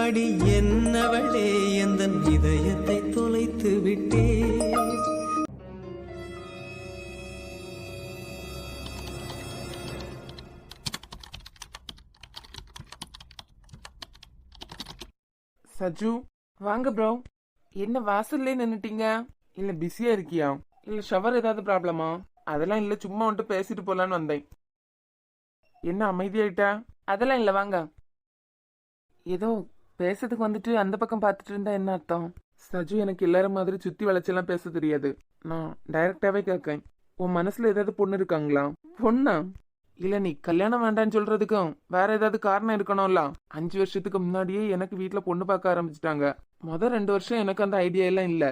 அடி என்னவளே எந்தன் இதயத்தை தொலைத்து விட்டே. சஜு வாங்க ப்ரோ. என்ன வாசல்லே நின்னுட்டீங்க? இல்ல பிஸியா இருக்கியா? இல்ல ஷவர் ஏதாவது ப்ராப்ளமா? அதெல்லாம் இல்ல, சும்மா வந்துட்டு பேசிட்டு போலான்னு வந்தேன். என்ன அமைதியாயிட்டா? அதெல்லாம் இல்ல, வாங்க. ஏதோ பேசுறதுக்கு வந்துட்டு அந்த பக்கம் பார்த்துட்டு இருந்தா என்ன அர்த்தம்? சஜு, எனக்கு எல்லாரும் மாதிரி சுத்தி வளைச்செல்லாம் பேச தெரியாது. நான் டைரக்டாவே கேட்கேன். உன் மனசுல ஏதாவது பொண்ணு இருக்காங்களா? பொண்ணா? இல்ல, நீ கல்யாணம் வேண்டான்னு சொல்றதுக்கும் வேற ஏதாவது காரணம் இருக்கணும்ல. 5 வருஷத்துக்கு முன்னாடியே எனக்கு வீட்டுல பொண்ணு பார்க்க ஆரம்பிச்சிட்டாங்க. 2 வருஷம் எனக்கு அந்த ஐடியா எல்லாம் இல்ல.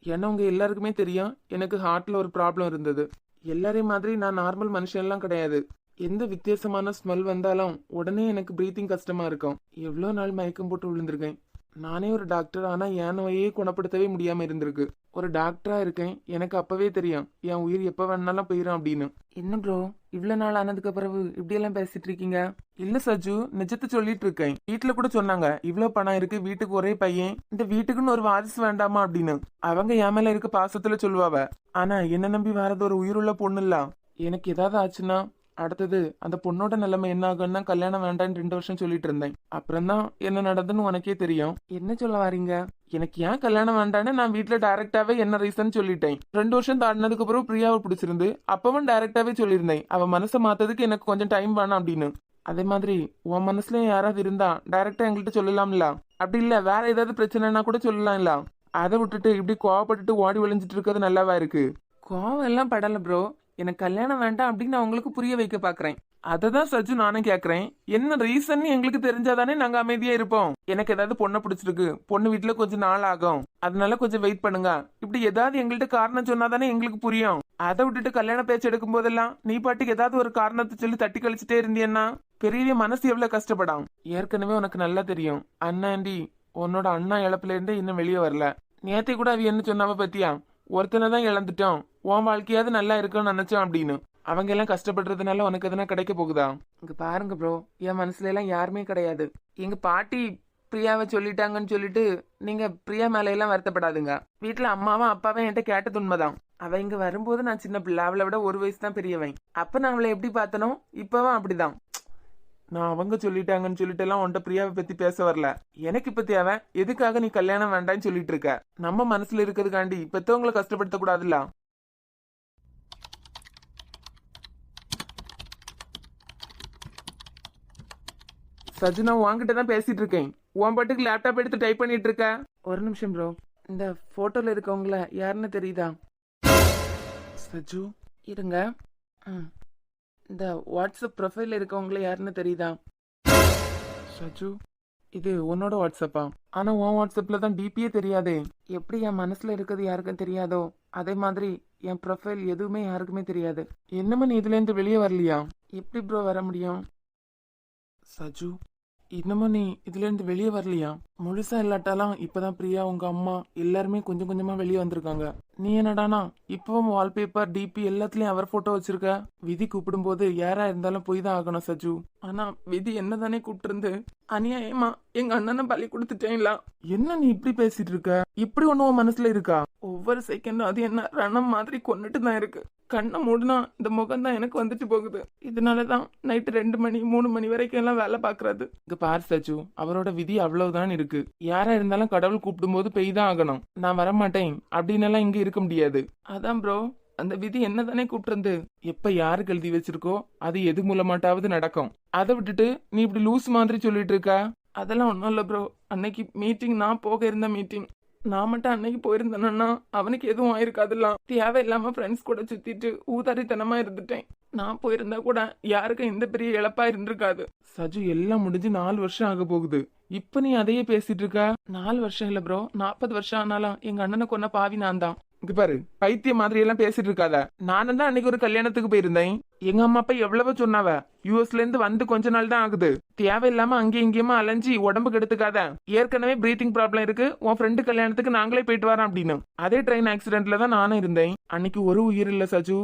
ஏன்னா உங்க எல்லாருக்குமே தெரியும், எனக்கு ஹார்ட்ல ஒரு ப்ராப்ளம் இருந்தது. எல்லாரையும் மாதிரி நான் நார்மல் மனுஷன் எல்லாம் கிடையாது. எந்த வித்தியாசமான ஸ்மெல் வந்தாலும் உடனே எனக்கு பிரீத்திங் கஷ்டமா இருக்கும். எவ்வளவு நாள் மயக்கம் போட்டு விழுந்திருக்கேன். நானே ஒரு டாக்டர், ஆனா என் நோயே குணப்படுத்தவே முடியாம இருந்திருக்கு. ஒரு டாக்டரா இருக்கேன், எனக்கு அப்பவே தெரியும் என் உயிர் எப்ப வேணாலும் போயிடும் அப்படின்னு. என்ன ப்ரோ, இவ்வளவு நாள் ஆனதுக்கு பிறகு இப்படி எல்லாம் பேசிட்டு இருக்கீங்க? இல்ல சஜு, நிஜத்தை சொல்லிட்டு இருக்கேன். வீட்டுல கூட சொன்னாங்க, இவ்வளவு பணம் இருக்கு, வீட்டுக்கு ஒரே பையன், இந்த வீட்டுக்குன்னு ஒரு வாரிசு வேண்டாமா அப்படின்னு. அவங்க என் மேல இருக்க பாசத்துல சொல்லுவாவ. ஆனா என்ன நம்பி வரது ஒரு உயிருள்ள பொண்ணு இல்ல. எனக்கு ஏதாவது ஆச்சுன்னா அடுத்தது அந்த பொண்ணோட நிலைமை என்ன ஆகும்னா, கல்யாணம் வேண்டான்னு 2 வருஷம் சொல்லிட்டு இருந்தேன். அப்புறம் தான் என்ன நடந்துன்னு உனக்கே தெரியும். என்ன சொல்ல வாரீங்க? எனக்கு ஏன் கல்யாணம் வேண்டான்னு நான் வீட்டுல டைரக்டாவே என்ன ரீசன் சொல்லிட்டேன். 2 வருஷம் தாண்டினதுக்கு அப்புறம் பிரியாவை பிடிச்சிருந்து அப்பவும் டைரக்டாவே சொல்லியிருந்தேன், அவ மனசை மாத்ததுக்கு எனக்கு கொஞ்சம் டைம் வேணும் அப்படின்னு. அதே மாதிரி உன் மனசுலயும் யாராவது இருந்தா டைரக்டா எங்கள்கிட்ட சொல்லலாம்ல. அப்படி இல்ல வேற ஏதாவது பிரச்சனைனா கூட சொல்லலாம்ல. அதை விட்டுட்டு இப்படி கோவப்பட்டுட்டு ஓடி ஒளிஞ்சிட்டு இருக்கிறது நல்லாவா இருக்கு? கோவம் எல்லாம் படல ப்ரோ. எனக்கு கல்யாணம் வேண்டாம் அப்படின்னு நான் உங்களுக்கு புரிய வைக்க பாக்குறேன். அததான் சஜு நானும் கேக்குறேன். என்ன ரீசன் எங்களுக்கு தெரிஞ்சாதானே நாங்க அமைதியா இருப்போம். எனக்கு ஏதாவது பொண்ணை பிடிச்சிருக்கு, பொண்ணு வீட்டுல கொஞ்சம் நாள் ஆகும், அதனால கொஞ்சம் வெயிட் பண்ணுங்க, இப்படி ஏதாவது எங்கள்கிட்ட காரணம் சொன்னாதானே எங்களுக்கு புரியும். அதை விட்டுட்டு கல்யாண பேச்சு எடுக்கும் போதெல்லாம் நீ பாட்டுக்கு ஏதாவது ஒரு காரணத்தை சொல்லி தட்டி கழிச்சுட்டே இருந்தியன்னா பெரிய மனசு எவ்வளவு கஷ்டப்படும். ஏற்கனவே உனக்கு நல்லா தெரியும், அண்ணாண்டி உன்னோட அண்ணா இழப்புல இருந்தே இன்னும் வெளியே வரல. நேத்தை கூட அவ என்ன சொன்னாவ பத்தியா? ஒருத்தனை தான் இழந்துட்டோம், உன் வாழ்க்கையாவது நல்லா இருக்குன்னு நினைச்சோம் அப்படின்னு. அவங்க எல்லாம் கஷ்டப்படுறதுனால உனக்கு எதனா கிடைக்க போகுதா? இங்க பாருங்க ப்ரோ, என் மனசுல எல்லாம் யாருமே கிடையாது. எங்க பாட்டி பிரியாவை சொல்லிட்டாங்கன்னு சொல்லிட்டு நீங்க பிரியா மேல எல்லாம் வருத்தப்படாதுங்க. வீட்டுல அம்மாவும் அப்பாவும் என்கிட்ட கேட்டது உண்மைதான். அவ இங்க வரும்போது நான் சின்ன பிள்ளை, அவளை விட 1 வயசு தான் பெரியவன். அப்ப நான் அவளை எப்படி பார்த்தனோ இப்பவும் அப்படிதான். நான் அவங்க சொல்லிட்டாங்கன்னு சொல்லிட்டு எல்லாம் உன்ட்ட பிரியாவை பத்தி பேச வரல. எனக்கு இப்ப தேவை, எதுக்காக நீ கல்யாணம் வேண்டான்னு சொல்லிட்டு இருக்க? நம்ம மனசுல இருக்கிறதுக்காண்டி பெத்தவங்களை கஷ்டப்படுத்த கூடாதுல்ல. சஜு, நான் உன்கிட்ட தான் பேசிட்டு இருக்கேன். உன் பாட்டுக்கு லேப்டாப் எடுத்து டைப் பண்ணிட்டு இருக்க. ஒரு நிமிஷம் ப்ரோ, இந்த போட்டோல இருக்கவங்கள யாருன்னு தெரியுதா? சஜு இருங்க. இந்த வாட்ஸ்அப் ப்ரொஃபைல் இருக்கவங்கள யாருன்னு தெரியுதா? சஜு, இது உன்னோட வாட்ஸ்அப்பா? ஆனா உன் வாட்ஸ்அப்ல தான் டிபியே தெரியாதே. எப்படி என் மனசுல இருக்கிறது யாருக்கும் தெரியாதோ அதே மாதிரி என் ப்ரொஃபைல் எதுவுமே யாருக்குமே தெரியாது. என்னமா நீ இதுல இருந்து வெளியே வரலையா? எப்படி ப்ரோ வர முடியும்? சஜு, இன்னமும் நீ இதுல இருந்து வெளியே வரலையா? முழுசா இல்லாட்டாலாம் இப்பதான் பிரியா, உங்க அம்மா எல்லாருமே கொஞ்சம் கொஞ்சமா வெளியே வந்திருக்காங்க. நீ என்னடானா இப்பவும் வால்பேப்பர் டிபி எல்லாத்துலயும் அவர் போட்டோ வச்சிருக்க. விதி கூப்பிடும் போது யாரா இருந்தாலும் போய் தான் ஆகணும் சஜு. ஆனா விதி என்னதானே கூப்பிட்டு இருந்து அநியாயமா எங்க அண்ணனை பலி கொடுத்துட்டேங்களா? என்ன நீ இப்படி பேசிட்டு இருக்க? இப்படி ஒண்ணு மனசுல இருக்கா? ஒவ்வொரு செகண்டும் அது என்ன ரணம் மாதிரி கொண்டுட்டு தான் இருக்கு. கண்ணை மூடுனா இந்த முகம் தான் எனக்கு வந்துட்டு போகுது. இதனாலதான் நைட்டு 2 மணி 3 மணி வரைக்கும் எல்லாம் வேலை பாக்குறது. இங்க பாரு சச்சு, அவரோட விதி அவ்வளவுதான் இருக்கு. யாரா இருந்தாலும் கடவுள் கூப்பிடும் போது பெய் தான் ஆகணும். நான் வரமாட்டேன் அப்படின்னு எல்லாம் இங்க இருக்க முடியாது. அதான் ப்ரோ, அந்த விதி என்னதானே கூப்பிட்டு எப்ப யாருக்கு எழுதி வச்சிருக்கோ அது எது மூலமாட்டாவது நடக்கும். அதை விட்டுட்டு நீ இப்படி லூஸ் மாதிரி சொல்லிட்டு இருக்க. அதெல்லாம் ஒன்றும் இல்லை ப்ரோ. அன்னைக்கு மீட்டிங் நான் போக இருந்த மீட்டிங். நான் மட்டும் அன்னைக்கு போயிருந்தேன்னா அவனுக்கு எதுவும் ஆயிருக்காதுலாம். தேவையில்லாம ஃப்ரெண்ட்ஸ் கூட சுத்திட்டு ஊதாரித்தனமா இருந்துட்டேன். நான் போயிருந்தா கூட யாருக்கும் இந்த பெரிய இழப்பா இருந்திருக்காது. சஜு, எல்லாம் முடிஞ்சு 4 வருஷம் ஆக போகுது. இப்ப நீ அதையே பேசிட்டு இருக்க? 4 வருஷம் இல்ல ப்ரோ, 40 வருஷம் ஆனாலும் எங்க அண்ணனை கொன்ன பாவி நான் தான். இங்க பாரு, பைத்திய மாதிரி எல்லாம் பேசிட்டு இருக்காத. நானும் தான் அன்னைக்கு ஒரு கல்யாணத்துக்கு போயிருந்தேன். எங்க அம்மா அப்பா எவ்வளவோ சொன்னாவ. யூஎஸ்ல இருந்து வந்து கொஞ்ச நாள் தான் ஆகுது. தேவையில்லாம அங்கேயும் இங்கேயுமா அலைஞ்சி உடம்பு கெடுத்துக்காத. ஏற்கனவே பிரீத்திங் ப்ராப்ளம் இருக்கு, உன் ஃப்ரெண்டு கல்யாணத்துக்கு நாங்களே போயிட்டு வரோம் அப்படின்னு. அதே ட்ரெயின் ஆக்சிடென்ட்ல தான் நானும் இருந்தேன். அன்னைக்கு ஒரு உயிர் இல்ல சஜு,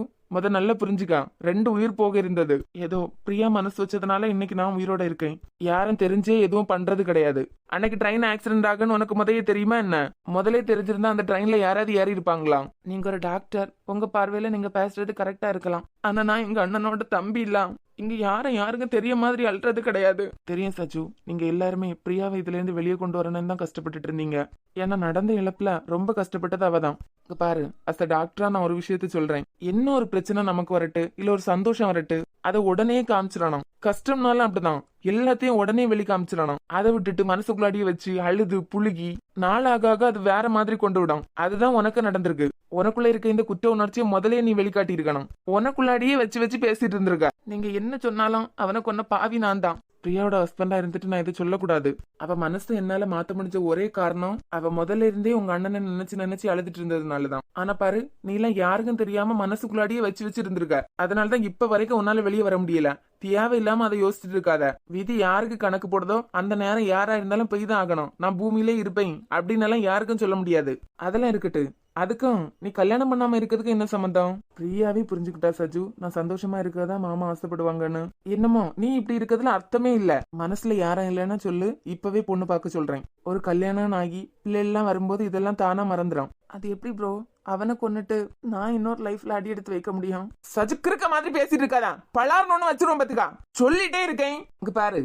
நல்லா புரிஞ்சுக்கா. 2 உயிர் போக இருந்தது. ஏதோ பிரியா மனசு வச்சதுனால இன்னைக்கு நான் உயிரோட இருக்கேன். யாரும் தெரிஞ்சே எதுவும் பண்றது கிடையாது. அன்னைக்கு ட்ரெயின் ஆக்சிடென்ட் ஆகுன்னு உனக்கு முதலே தெரியுமா என்ன? முதலே தெரிஞ்சிருந்தா அந்த ட்ரெயின்ல யாராவது ஏறி இருப்பாங்களா? நீங்க ஒரு டாக்டர், உங்க பார்வையில நீங்க பேசுறது கரெக்டா இருக்கலாம். ஆனா நான் எங்க அண்ணனோட தம்பி இல்ல. இங்க யாருக்கும் தெரிய மாதிரி அல்றது கிடையாது. தெரியும் சச்சு, நீங்க எல்லாருமே பிரியாவை இதுல இருந்து வெளியே கொண்டு வரணும்னு தான் கஷ்டப்பட்டுட்டு இருந்தீங்க. ஏன்னா நடந்த இழப்புல ரொம்ப கஷ்டப்பட்டது அவதான். இங்க பாரு, அஸ் அ டாக்டரா நான் ஒரு விஷயத்த சொல்றேன். என்ன ஒரு பிரச்சனை நமக்கு வரட்டு, இல்ல ஒரு சந்தோஷம் வரட்டு, அதை உடனே காமிச்சிடணும். கஷ்டம்னாலும் அப்படிதான், எல்லாத்தையும் உடனே வெளி காமிச்சிடணும். அதை விட்டுட்டு மனசுக்குள்ளாடியே வச்சு அழுது புழுகி நாளாக அது வேற மாதிரி கொண்டு விடும். அதுதான் உனக்கு நடந்திருக்கு. உனக்குள்ள இருக்க இந்த குற்ற உணர்ச்சியை முதலே நீ வெளிக்காட்டி இருக்கணும். உனக்குள்ளாடியே வச்சு பேசிட்டு இருந்திருக்க. நீங்க என்ன சொன்னாலும் அவனை கொன்ன பாவி நான் தான். பிரியாவோட ஹஸ்பண்டா இருந்துட்டு நான் இதை சொல்லக்கூடாது. அவ மனசு என்னால மாத்த முடிஞ்ச ஒரே காரணம் அவ முதல்ல இருந்தே உங்க அண்ணனை நினைச்சு அழுதுட்டு இருந்ததுனாலதான். ஆனா பாரு, நீ எல்லாம் யாருக்கும் தெரியாம மனசுக்குள்ளாடியே வச்சு இருந்திருக்க. அதனாலதான் இப்ப வரைக்கும் உன்னால வெளியே வர முடியல. தேவையில்லாம அதை யோசிச்சுட்டு இருக்காத. விதி யாருக்கு கணக்கு போடுதோ அந்த நேரம் யாரா இருந்தாலும் போய் தான் ஆகணும். நான் பூமியிலே இருப்பேன் அப்படின்னு எல்லாம் யாருக்கும் சொல்ல முடியாது. அதெல்லாம் இருக்கட்டு. அதுக்கும் நீ கல்யாணம் பண்ணாம இருக்கிறதுக்கு என்ன சம்பந்தம்? பிரியாவே புரிஞ்சுக்கிட்டா சஜு, நான் சந்தோஷமா இருக்கிறதா மாமா ஆசைப்படுவாங்கன்னு. என்னமோ நீ இப்படி இருக்கிறதுல அர்த்தமே இல்ல. மனசுல யாரும் இல்லைன்னா சொல்லு, இப்பவே பொண்ணு பார்க்க சொல்றேன். ஒரு கல்யாணம் ஆகி பிள்ளை எல்லாம் வரும்போது இதெல்லாம் தானா மறந்துடும். அது எப்படி ப்ரோ? அவனை கொன்னுட்டு நான் இன்னொரு லைஃப்ல அடி எடுத்து வைக்க முடியும்? சஜுக்கிருக்க மாதிரி பேசிட்டு இருக்காதா? பலார்னு வச்சிருவோம் பாத்துக்கா. சொல்லிட்டே இருக்கேன். இங்க பாரு,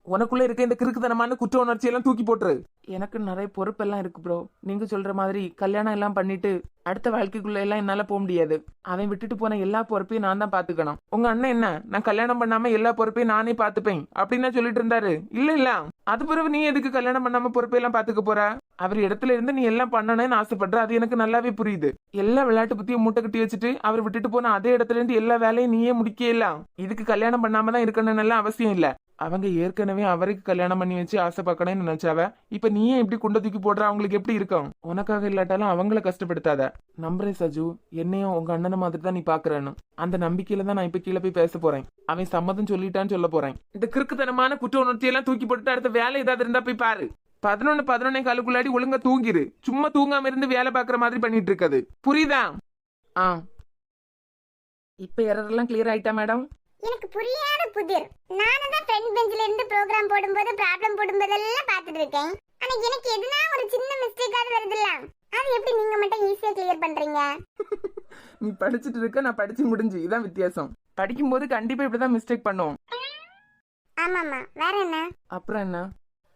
உனக்குள்ள இருக்க இந்த கிறுக்குத்தனமான குற்ற உணர்ச்சி எல்லாம் தூக்கி போட்டுரு. எனக்கு நிறைய பொறுப்பெல்லாம் இருக்கு ப்ரோ. நீங்க சொல்ற மாதிரி கல்யாணம் எல்லாம் பண்ணிட்டு அடுத்த வாழ்க்கைக்குள்ள எல்லாம் என்னால போக முடியாது. அவன் விட்டுட்டு போன எல்லா பொறுப்பையும் நான் தான் பாத்துக்கணும். உங்க அண்ணன் என்ன, நான் கல்யாணம் பண்ணாம எல்லா பொறுப்பையும் நானே பாத்துப்பேன் அப்படின்னு சொல்லிட்டு இருந்தாரு. இல்ல அது பிறகு நீ எதுக்கு கல்யாணம் பண்ணாம பொறுப்பையெல்லாம் பாத்துக்க போற? அவர் இடத்துல இருந்து நீ எல்லாம் பண்ணணும்னு ஆசைப்படுற. அது எனக்கு நல்லாவே புரியுது. எல்லா விளையாட்டு பத்தியும் மூட்டை கட்டி வச்சுட்டு அவர் விட்டுட்டு போன அதே இடத்துல இருந்து எல்லா வேலையும் நீயே முடிக்கலாம். இதுக்கு கல்யாணம் பண்ணாம தான் இருக்கணும்னு எல்லாம் அவசியம் இல்ல. அவங்க ஏற்கனவே அவருக்கு கல்யாணம் பண்ணி வச்சு ஆசை பார்க்கணும்னு நினைச்சாவ. இப்ப நீயே இப்படி குண்டை தூக்கி போடுற, அவங்களுக்கு எப்படி இருக்கும்? உனக்காக இல்லாட்டாலும் அவங்கள கஷ்டப்படுத்தாத. நம்புறேன் சஜு, என்னையும் உங்க அண்ணனை மாதிரி தான் நீ பாக்குறேன்னு. அந்த நம்பிக்கையில தான் நான் இப்ப கீழே போய் பேச போறேன். அவன் சம்மதம் சொல்லிட்டான்னு சொல்ல போறேன். இந்த கிறுக்குத்தனமான குற்ற உணர்ச்சி எல்லாம் தூக்கி போட்டுட்டு அடுத்த வேலை ஏதாவது இருந்தா போய் பாரு. 11 காலுக்குள்ளாடி ஒழுங்கா தூங்கிரு. சும்மா தூங்காம இருந்து வேலை பாக்குற மாதிரி பண்ணிட்டு இருக்காது. புரியுதா? இப்ப எரரெல்லாம் கிளியர் ஆயிட்டா மேடம்? எனக்கு புரியாத புதிர். நானும் தான் ஃப்ரண்ட் பெஞ்சில இருந்து ப்ரோகிராம் போடும்போது ப்ராப்ளம் போடும்போதெல்லாம் பார்த்துட்டு இருக்கேன். ஆனா எனக்கு எதுனா ஒரு சின்ன மிஸ்டேக்காவது வருதுல்ல, அது எப்படி நீங்க மட்டும் ஈஸியா கிளியர் பண்றீங்க? நீ படிச்சுட்டு இருக்க, நான் படிச்சு முடிஞ்சு. இதான் வித்தியாசம். படிக்கும்போது கண்டிப்பா இப்படிதான் மிஸ்டேக் பண்ணுவோம். ஆமாமா, வேற என்ன? அப்புறம் என்ன?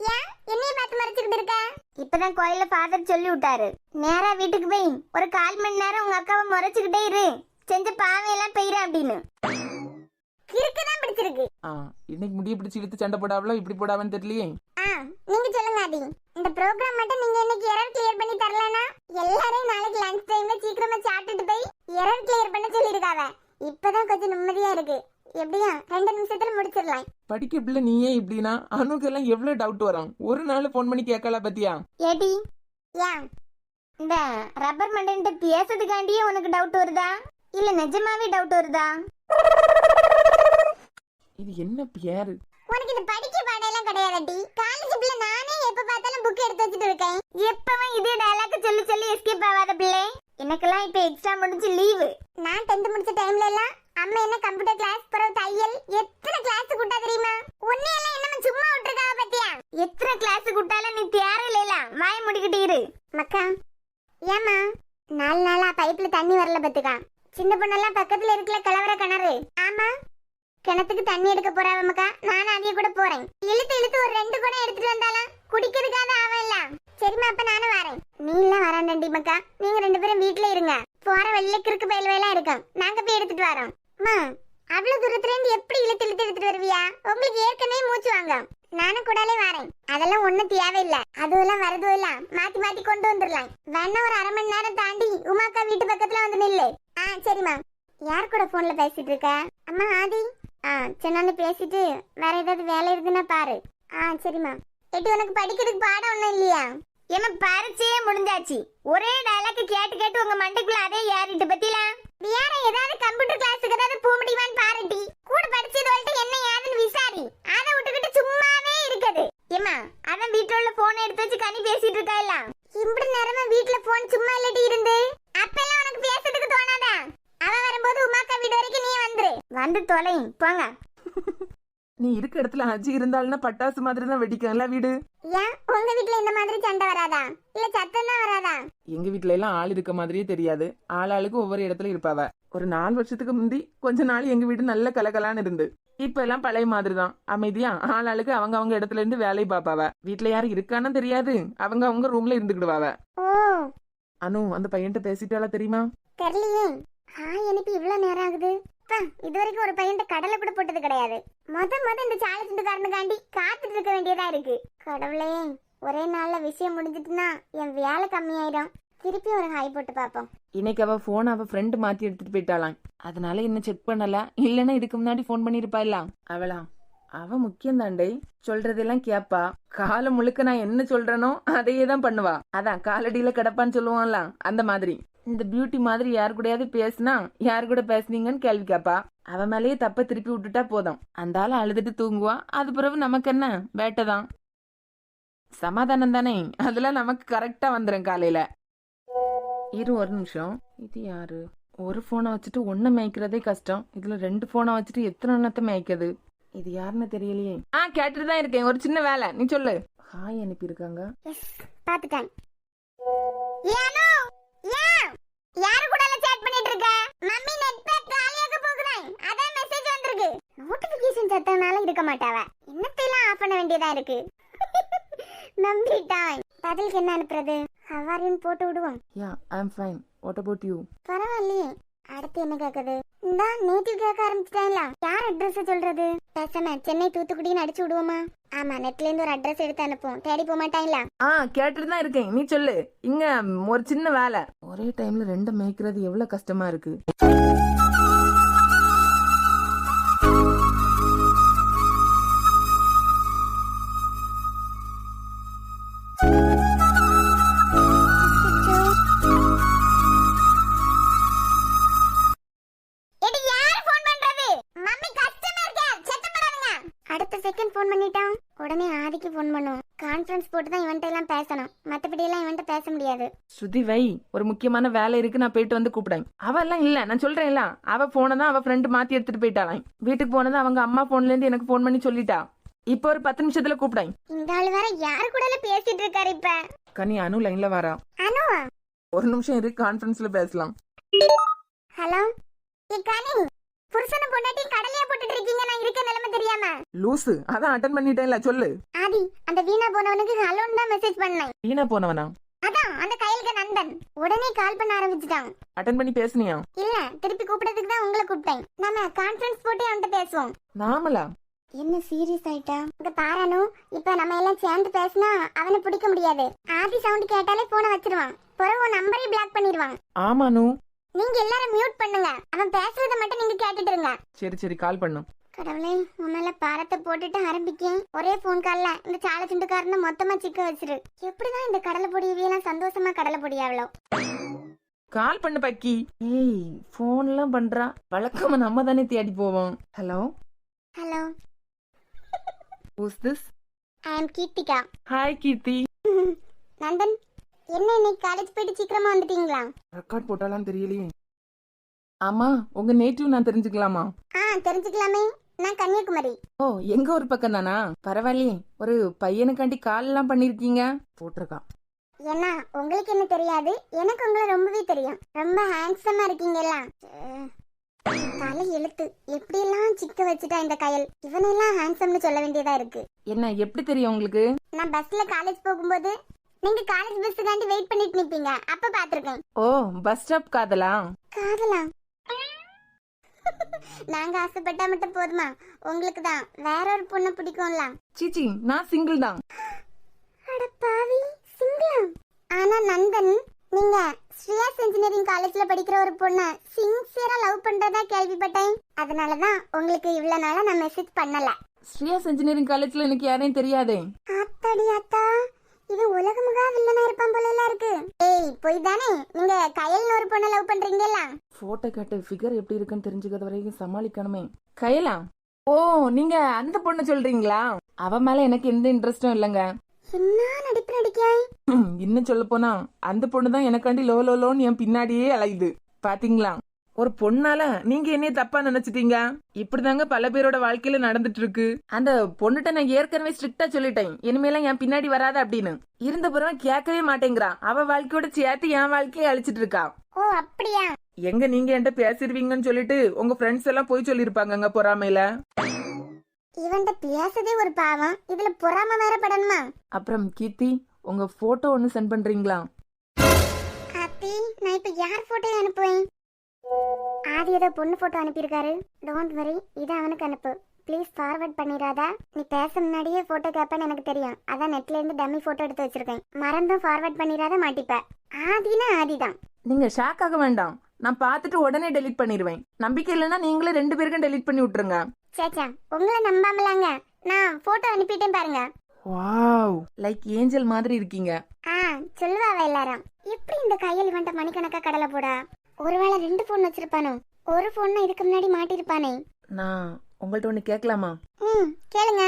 ஏன் என்னைய பார்த்து மறைச்சிட்டு இருக்க? இப்பதான் கோயில்ல ஃபாதர் சொல்லி விட்டாரு, நேரா வீட்டுக்கு போய் ஒரு 1/4 மணி நேரம் உங்க அக்காவை முறைச்சுக்கிட்டே இரு, செஞ்ச பாவையெல்லாம் பெய்ற அப்படின்னு. கிறுக்குதான் பிடிச்சிருக்கு. இன்னைக்கு முடிய பிடிச்சி இழுத்து சண்டை போடாவளோ இப்படி போடாவன்னு தெரியலையே. நீங்க சொல்லுங்க ஆதி, இந்த ப்ரோகிராம் மட்டும் நீங்க இன்னைக்கு எரர் கிளியர் பண்ணி தரலனா எல்லாரையும் நாளைக்கு லஞ்ச் டைம்ல சீக்கிரமா சாப்பிட்டுட்டு போய் எரர் கிளியர் பண்ண சொல்லிருக்காவ. இப்பதான் கொஞ்சம் நிம்மதியா இருக்கு. எப்படியா 2 நிமிஷத்துல முடிச்சிடலாம். படிக்க பிள்ளை நீயே இப்படின்னா அனுக்கு எல்லாம் எவ்வளவு டவுட் வரும். ஒரு நாள் போன் பண்ணி கேட்கலாம் பத்தியா? ஏடி ஏன் இந்த ரப்பர் மண்டைன்ட்டு பேசுறதுக்காண்டியே உனக்கு டவுட் வருதா, இல்ல நிஜமாவே டவுட் வருதா? இது என்ன பேரு? உனக்கு இந்த படிக்க பாடெல்லாம் கிடையாதுடி. காலேஜ் பிள்ளை நானே எப்ப பார்த்தாலும் புக் எடுத்து வச்சிட்டு இருக்கேன். எப்பவும் இதே டயலாக் சொல்லி எஸ்கேப் ஆகாத பிள்ளை. எனக்கெல்லாம் இப்ப எக்ஸாம் முடிஞ்சு லீவு. நான் 10th முடிச்ச டைம்ல எல்லாம் அம்மா என்ன கம்ப்யூட்டர் கிளாஸ், பிறகு தையல், எத்தனை கிளாஸ் கூட்டா தெரியுமா? உன்னை எல்லாம் என்ன சும்மா விட்டுருக்காவ பத்தியா? எத்தனை கிளாஸ் கூட்டாலும் நீ தேரல, வாய முடிக்கிட்டு இரு. மக்கா ஏமா 4 நாளா பைப்ல தண்ணி வரல பத்துக்கா. சின்ன பொண்ணெல்லாம் பக்கத்துல இருக்கல கலவர கிணறு. ஆமா, கிணத்துக்கு தண்ணி எடுக்க போறாவ மக்கா. நானும் அதைய கூட போறேன். இழுத்து ஒரு 2 குடம் எடுத்துட்டு வந்தாலும் குடிக்கிறதுக்காக ஆவல்ல. சரிம்மா, அப்ப நானும் வரேன். நீ எல்லாம் வராண்டி மக்கா. நீங்க 2 பேரும் வீட்டுல இருங்க. போற வழியில கிறுக்கு பயில்வையெல்லாம் இருக்கும், நாங்க போய் எடுத்துட்டு வரோம். அவ்வளவு தூரத்துல இருந்து எப்படி இழுத்து எடுத்துட்டு வருவியா? உங்களுக்கு ஏற்கனவே மூச்சு வாங்க. நானும் கூடாலே வரேன். அதெல்லாம் ஒண்ணும் தேவையில்ல. அதுவெல்லாம் வரதும் இல்ல, மாத்தி கொண்டு வந்துடலாம். வேணா ஒரு 1/2 மணி நேரம் தாண்டி உமாக்கா வீட்டு பக்கத்துல வந்து நில்லு. சரிம்மா. யார் கூட போன்ல பேசிட்டு இருக்க? அம்மா ஆதி. சின்ன பேசிட்டு வேற ஏதாவது வேலை இருக்குன்னா பாரு. சரிம்மா. எட்டி உனக்கு படிக்கிறதுக்கு பாடம் ஒண்ணும் இல்லையா? ஏமா பரிச்சையே முடிஞ்சாச்சு. ஒரே டயலாக் கேட்டு உங்க மண்டைக்குள்ள அதே ஏறிட்டு பத்தியா? வேற ஏதாவது கம்ப்யூட்டர் கிளாஸுக்கு ஏதாவது போக முடியுமான்னு பாருட்டி. கூட படிச்சதோல்ட்ட என்ன ஏதுன்னு விசாரி. அதை விட்டுக்கிட்டு சும்மாவே இருக்குது. ஏமா அவன் வீட்டுல உள்ள போன் எடுத்து வச்சு கனி பேசிட்டு இருக்கா இல்ல? இப்படி நேரமா வீட்டுல போன் சும்மா இல்லட்டி இருந்து அப்பெல்லாம் உனக்கு பேசுறதுக்கு தோணாதா? அவன் வரும்போது உமா வீடு வரைக்கும் நீ வந்துரு. வந்து தொலை போங்க. நீ இருக்க இடத்துல அஜி இருந்தாலும்னா பட்டாசு மாதிரி தான் வெடிக்கல வீடு. ஏன் உங்க வீட்ல இந்த மாதிரி சண்டை வராதா? இல்ல சத்தம் தான் வராதா? எங்க வீட்ல எல்லாம் ஆள் இருக்க மாதிரியே தெரியாது. ஆளாளுக்கு ஒவ்வொரு இடத்துல இருப்பாவ. ஒரு 4 வருஷத்துக்கு முந்தி கொஞ்ச நாள் எங்க வீடு நல்ல கலகலான்னு இருந்து. இப்ப எல்லாம் பழைய மாதிரி தான் அமைதியா ஆளாளுக்கு அவங்க இடத்துல இருந்து வேலையை பாப்பாவ. வீட்டுல யாரும் இருக்கான்னு தெரியாது, அவங்க ரூம்ல இருந்துக்கிடுவாவ. ஓ அனு அந்த பையன்கிட்ட பேசிட்டாலா தெரியுமா? தெரியலையே. எனக்கு இவ்வளவு நேரம் ஆகுது. இது வரைக்கும் ஒரு பையன் கடலை கூட போட்டது கிடையாது. மொத இந்த சாலை துண்டுக்காரனுக்காண்டி காத்துட்டு இருக்க வேண்டியதா இருக்கு. கடவுளே, ஒரே நாள்ல விஷயம் முடிஞ்சிட்டுனா என் வேலை கம்மியாயிரும். திருப்பி ஒரு ஹாய் போட்டு பாப்போம். இன்னைக்கு அவ போன் அவ ஃப்ரெண்ட் மாத்தி எடுத்துட்டு போயிட்டாளாம். அதனால என்ன செக் பண்ணல. இல்லன்னா இதுக்கு முன்னாடி போன் பண்ணிருப்பா இல்ல. அவ முக்கியம் தாண்டே, சொல்றதெல்லாம் கேப்பா. காலம் முழுக்க நான் என்ன சொல்றேனோ அதையே தான் பண்ணுவா. அதான் காலடியில கிடப்பான்னு சொல்லுவான்ல, அந்த மாதிரி. இந்த பியூட்டி மாதிரி யாரு கூடயாவது பேசினா யாரு கூட பேசுனீங்கன்னு கேள்வி கேப்பா. அவ மேலேயே தப்ப திருப்பி விட்டுட்டா போதும். அந்த ஆளு அழுதுட்டு தூங்குவா. அது பிறகு நமக்கு என்ன வேட்டைதான். சமாதானம் தானே, அதெல்லாம் நமக்கு கரெக்டா வந்துடும் காலையில. ஒரு நிமிஷம். இது யாரு? ஒரு போனை வச்சுட்டு ஒன்னு மேய்க்கிறதே கஷ்டம். இதுல 2 போனை வச்சுட்டு எத்தனை எண்ணத்தை மேய்க்குது? இது யாருன்னு தெரியலையே. கேட்டுட்டு தான் இருக்கேன். ஒரு சின்ன வேலை, நீ சொல்லு. ஹாய் அனுப்பி இருக்காங்க. பாத்துட்டேன். யாரு கூட சேட் பண்ணிட்டு இருக்க? மம்மி நெட் பேக் காலியாக போகுதே, அதான் மெசேஜ் வந்திருக்கு. நோட்டிபிகேஷன் சத்தனால இருக்க மாட்டாவ. என்னத்தையெல்லாம் ஆஃப் பண்ண வேண்டியதா இருக்கு. நம்பிட்டாய். பதிலுக்கு என்ன அனுப்புறது? How are you போட்டு விடுவோம். Yeah, I'm fine. What about you? பரவாயில்லையே. அடுத்து என்ன கேக்குது? இந்த நேட்டிவ் கேட்க ஆரம்பிச்சிட்டாங்களா? யார் அட்ரஸ் சொல்றது? பேசாம சென்னை தூத்துக்குடின்னு அடிச்சு விடுவோமா? ஆமா, நெட்ல இருந்து ஒரு அட்ரஸ் எடுத்து அனுப்புவோம். தேடி போக மாட்டாங்களா? கேட்டுட்டு தான் இருக்கேன், நீ சொல்லு. இங்க ஒரு சின்ன வேலை. ஒரே டைம்ல 2 மேய்க்கிறது எவ்வளவு கஷ்டமா இருக்கு. செகண்ட் போன் பண்ணிட்டான். உடனே ஆதிக்கு போன் பண்ணுவோம். கான்ஃபரன்ஸ் போட்டு தான் இவன்ட்ட எல்லாம் பேசணும். மத்தபடி எல்லாம் இவன்ட்ட பேச முடியாது. ஸ்ருதி வை, ஒரு முக்கியமான வேலை இருக்கு, நான் போயிட்டு வந்து கூப்பிடேன். அவ எல்லாம் இல்ல, நான் சொல்றேன்ல. அவ போனை தான் அவ ஃப்ரெண்ட் மாத்தி எடுத்துட்டு போயிட்டாளாம். வீட்டுக்கு போனது அவங்க அம்மா போன்ல இருந்து எனக்கு போன் பண்ணி சொல்லிட்டா. இப்ப ஒரு 10 நிமிஷத்துல கூப்பிடேன். இந்த ஆளு வேற யாரு கூட பேசிட்டு இருக்காரு இப்ப. கனி, அனு லைன்ல வரா. அனுவா? ஒரு நிமிஷம் இரு, கான்ஃபரன்ஸ்ல பேசலாம். ஹலோ கனி, புருஷனை பொண்டாட்டி கடலையா போட்டுட்டு இருக்கீங்க. நான் இருக்க நிலைமை தெரியாம. லூசு, அதான் அட்டெண்ட் பண்ணிட்டேன்ல, சொல்லு. ஆதி, அந்த வீணா போனவனுக்கு ஹலோன்னு தான் மெசேஜ் பண்ணேன். வீணா போனவனா? அதான் அந்த கையிலுக்கு நண்பன். உடனே கால் பண்ண ஆரம்பிச்சிட்டான். அட்டெண்ட் பண்ணி பேசுனியா? இல்ல, திருப்பி கூப்பிடறதுக்கு தான் உங்களை கூப்பிட்டேன். நாம கான்ஃபரன்ஸ் போட்டு அவன்கிட்ட பேசுவோம். நாமலா? என்ன சீரியஸ் ஆயிட்டா? இங்க பாரானு, இப்ப நம்ம எல்லாம் சேர்ந்து பேசினா அவனை பிடிக்க முடியாது. ஆதி சவுண்ட் கேட்டாலே போனை வச்சிருவான். பிறகு உன் நம்பரை பிளாக் பண்ணிடுவான். ஆமானு, நீங்க எல்லாரும் மியூட் பண்ணுங்க. அவன் பேசுறத மட்டும் நீங்க கேட்டுட்டு இருங்க. சரி கால் பண்ணு. கடவுளே, உன்னால பாரத்தை போட்டுட்டு ஆரம்பிக்கேன். ஒரே போன் கால்ல இந்த சாலை துண்டுக்காரன மொத்தமா சிக்க வச்சிரு. எப்படிதான் இந்த கடலை பொடியெல்லாம் சந்தோஷமா கடலை பொடியாவளோ. கால் பண்ணு பக்கி. ஏய், போன் எல்லாம் பண்றா. வழக்கமா நம்ம தானே தேடி போவோம். Hello hello, who's this? I am Keerthika. Hi Keerthi. Nandhan, என்ன இன்னைக்கு காலேஜ் போயிட்டு சீக்கிரமா வந்துட்டீங்களா? ரெக்கார்ட் போட்டாலாம் தெரியலையே. ஆமா, உங்க நேட்டிவ் நான் தெரிஞ்சுக்கலாமா? தெரிஞ்சுக்கலாமே. நான் கன்னியாகுமரி. ஓ, எங்க ஒரு பக்கம் தானா? பரவாயில்லையே. ஒரு பையனுக்காண்டி கால் எல்லாம் பண்ணிருக்கீங்க. போட்டிருக்கா. ஏன்னா உங்களுக்கு என்ன தெரியாது, எனக்கு உங்களை ரொம்பவே தெரியும். ரொம்ப ஹேண்ட்ஸமா இருக்கீங்கல்ல. தலை எழுத்து எப்படி எல்லாம் சிக்க வச்சுட்டா இந்த கயல். இவனெல்லாம் ஹேண்ட்ஸம்னு சொல்ல வேண்டியதா இருக்கு. என்ன எப்படி தெரியும் உங்களுக்கு? நான் பஸ்ல காலேஜ் போகும்போது நீங்க காலேஜ் பஸ்ஸுக்காண்டி வெயிட் பண்ணிட்டு நிப்பீங்க. அப்ப பாத்துருக்கேன். ஓ, பஸ் ஸ்டாப் காதலா? காதலா? நாங்க ஆசைப்பட்டா மட்டும் போதுமா? உங்களுக்கு தான் வேற ஒரு பொண்ணு பிடிக்கும்ல. சீச்சி, நான் சிங்கிள் தான். அட பாவி, சிங்கிளா? ஆனா நந்தன், நீங்க ஸ்ரீயாஸ் இன்ஜினியரிங் காலேஜ்ல படிக்கிற ஒரு பொண்ண சின்சியரா லவ் பண்றதா கேள்விப்பட்டேன். அதனாலதான் உங்களுக்கு இவ்வளவு நாளா நான் மெசேஜ் பண்ணல. ஸ்ரீயாஸ் இன்ஜினியரிங் காலேஜ்ல எனக்கு யாரையும் தெரியாதே. அத்தடி அத்தா, இது உலகமுகா வில்லனா இருப்பான் போல எல்லாம் இருக்கு. ஏய், போய் தானே நீங்க கயல்னு ஒரு பொண்ணை லவ் பண்றீங்கல்ல? போட்டோ காட்டு, ஃபிகர் எப்படி இருக்குன்னு தெரிஞ்சுக்கிறது வரைக்கும் சமாளிக்கணுமே. கயலா? ஓ, நீங்க அந்த பொண்ணு சொல்றீங்களா? அவ மேல எனக்கு எந்த இன்ட்ரெஸ்டும் இல்லங்க. என்ன நடிப்பு நடிக்காய்? இன்னும் சொல்ல போனா அந்த பொண்ணுதான் எனக்காண்டி லோன்னு என் பின்னாடியே அலையுது. பாத்தீங்களா? ஒரு பொண்ணால நீங்க என்னைய தப்பா நினைச்சிட்டீங்க. இப்படிதாங்க பல பேரோட வாழ்க்கையில நடந்துட்டு இருக்கு. அந்த பொண்ணுட்ட நான் ஏற்கனவே ஸ்ட்ரிக்டா சொல்லிட்டேன், இனிமேலாம் என் பின்னாடி வராத அப்படின்னு. இருந்த பிறகு கேட்கவே மாட்டேங்கிறா. அவ வாழ்க்கையோட சேர்த்து என் வாழ்க்கையை அழிச்சிட்டு இருக்கா. ஓ அப்படியா? எங்க நீங்க என்கிட்ட பேசிடுவீங்கன்னு சொல்லிட்டு உங்க ஃப்ரெண்ட்ஸ் எல்லாம் போய் சொல்லிருப்பாங்க பொறாமையில. இவன்ட பேசதே ஒரு பாவம், இதுல பொறாம வேற படணுமா? அப்புறம் கீர்த்தி, உங்க போட்டோ ஒன்னு சென்ட் பண்றீங்களா? ஆத்தி, நான் இப்ப யார் போட்டோ அனுப்புவேன்? ஆதி ஏதோ பொண்ணு போட்டோ அனுப்பியிருக்காரு. டோன்ட் வரி, இதை அவனுக்கு அனுப்பு ப்ளீஸ். ஃபார்வர்ட் பண்ணிடாதா. நீ பேச முன்னாடியே போட்டோ கேட்பேன்னு எனக்கு தெரியும். அதான் நெட்ல இருந்து டம்மி போட்டோ எடுத்து வச்சிருக்கேன். மறந்தும் ஃபார்வர்ட் பண்ணிடாத, மாட்டிப்ப. ஆதினா ஆதிதான். நீங்க ஷாக் ஆக வேண்டாம், நான் பார்த்துட்டு உடனே டெலீட் பண்ணிடுவேன். நம்பிக்கை இல்லைன்னா நீங்களே 2 பேருக்கும் டெலீட் பண்ணி விட்டுருங்க. சேச்சா, உங்களை நம்பாமலாங்க. நான் போட்டோ அனுப்பிட்டேன் பாருங்க. வாவ், லைக் ஏஞ்சல் மாதிரி இருக்கீங்க. சொல்லுவாவ எல்லாரும். எப்படி இந்த கையில் இவன்ட்ட மணிக்கணக்கா கடலை போடா? ஒருவேளை 2 போன் வச்சிருப்பானோ? ஒரு போன் இதுக்கு முன்னாடி மாட்டிருப்பானே. நான் உங்கள்ட்ட ஒன்று கேட்கலாமா? கேளுங்க.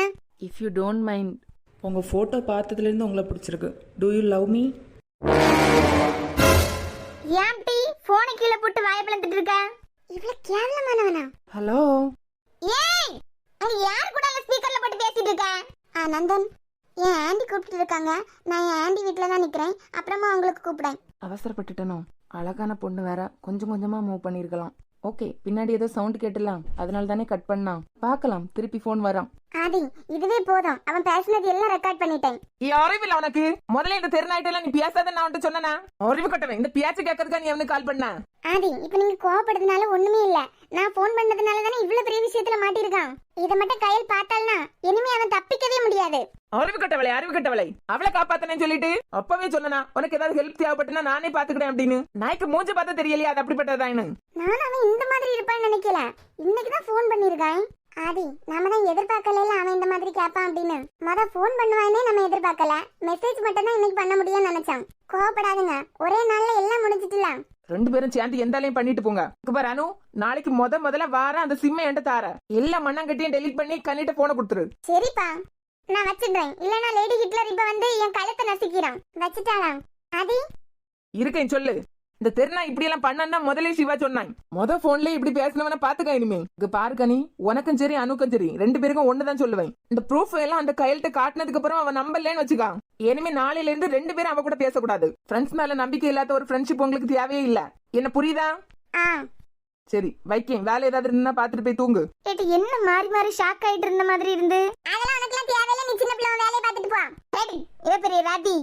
இஃப் யூ டோன்ட் மைண்ட், உங்க போட்டோ பார்த்ததுலேருந்து உங்களை பிடிச்சிருக்கு. Do you love me? ஏம்டி போனை கீழே போட்டு வாயை பிளந்துட்டு இருக்க? இவ்வளவு கேவலமானவனா? ஹலோ. ஏய், அங்க யார் கூட ஸ்பீக்கர்ல போட்டு பேசிட்டு இருக்க? நந்தன், என் ஆண்டி கூப்பிட்டு இருக்காங்க. நான் என் ஆண்டி வீட்ல தான் நிக்கிறேன். அப்புறமா உங்களுக்கு கூப்பிடுறேன். அவசரப்பட்டுட்டனோ? அழகான பொண்ணு வேற, கொஞ்சம் கொஞ்சமா மூவ் பண்ணிருக்கலாம். ஓகே, பின்னாடி ஏதோ சவுண்ட் கேட்டலாம், அதனால தானே கட் பண்ணா. பார்க்கலாம், திருப்பி போன் வரான். ஆதி, இதுவே போதும். அவன் பேசினது எல்லாம் ரெக்கார்ட் பண்ணிட்டேன். அறிவில்ல உனக்கு? முதல்ல இந்த தெருநாயிட்டெல்லாம் நீ பேசாத நான் வந்துட்டு சொன்னா? அறிவு கட்டவன், இந்த பேச்சு கேட்கறதுக்கா நீ அவனுக்கு கால் பண்ண? ஆதி, இப்ப நீங்க கோவப்படுறதுனால ஒண்ணுமே இல்ல. நான் போன் பண்ணதுனால தானே இவ்வளவு பெரிய விஷயத்துல மாட்டிருக்கான். இதை மட்டும் கையில் பார்த்தால்னா இனிமே அவன் தப்பிக்கவே முடியாது. அறிவு கட்டவளை, அறிவு கட்டவளை, அவளை காப்பாத்தனேன்னு சொல்லிட்டு அப்பவே சொன்னா உனக்கு ஏதாவது ஹெல்ப் தேவைப்பட்டுனா நானே பாத்துக்கிறேன் அப்படின்னு. நாய்க்கு மூஞ்ச பார்த்தா தெரியலையா அது அப்படிப்பட்டதான்னு? நான் அவன் இந்த மாதிரி இருப்பான்னு நினைக்கல. இன்னைக்குதான் போன் பண்ணிருக்கான். ஆதி, நாம தான் எதிர்பார்க்கல அவன் இந்த மாதிரி கேட்பான் அப்படின்னு. போன் பண்ணுவானே நம்ம எதிர்பார்க்கல. மெசேஜ் மட்டும் தான் இன்னைக்கு பண்ண முடியும்னு நினைச்சான். கோவப்படாதுங்க, ஒரே நாள்ல எல்லாம் முடிஞ்சிட்டுலாம். 2 பேரும் சேர்ந்து எந்தாலையும் பண்ணிட்டு போங்க. பாரு அனு, நாளைக்கு முதல்ல வார அந்த சிம்மை என்கிட்ட தார. எல்லா மண்ணாங்கட்டியும் டெலீட் பண்ணி கண்ணிட்ட போன கொடுத்துரு. சரிப்பா, நான் வச்சிடுறேன். இல்லனா லேடி ஹிட்லர் இப்ப வந்து என் கழுத்தை நசுக்கிறான். வச்சிட்டாளா? ஆதி இருக்கேன், சொல்லு. இந்த தெருநா இப்படி எல்லாம் பண்ணா முதலே சிவா சொன்னான். போன்ல இப்படி பேசினவன பாத்துக்க இனிமே. இங்க பாரு கனி, உனக்கும் சரி அனுக்கும் சரி 2 பேருக்கும் ஒண்ணுதான் சொல்லுவேன். இந்த ப்ரூஃப் எல்லாம் அந்த கையில்ட்ட காட்டினதுக்கு அப்புறம் அவன் நம்பலன்னு வச்சுக்கா. இனிமே நாளையில இருந்து 2 பேரும் அவ கூட பேசக்கூடாது. ஃப்ரெண்ட்ஸ் மேல நம்பிக்கை இல்லாத ஒரு ஃப்ரெண்ட்ஷிப் உங்களுக்கு தேவையே இல்ல. என்ன புரியுதா? சரி, வைக்கேன். வேலை ஏதாவது இருந்தா பாத்துட்டு போய் தூங்கு. என்ன மாறி மாறி ஷாக் ஆயிட்டு இருந்த மாதிரி இருந்து? அதெல்லாம் உனக்கு தேவையில்ல. நீ சின்ன பிள்ளை வேலையை பார்த்துட்டு போ. ரெடி, இவ பெரிய ராதி.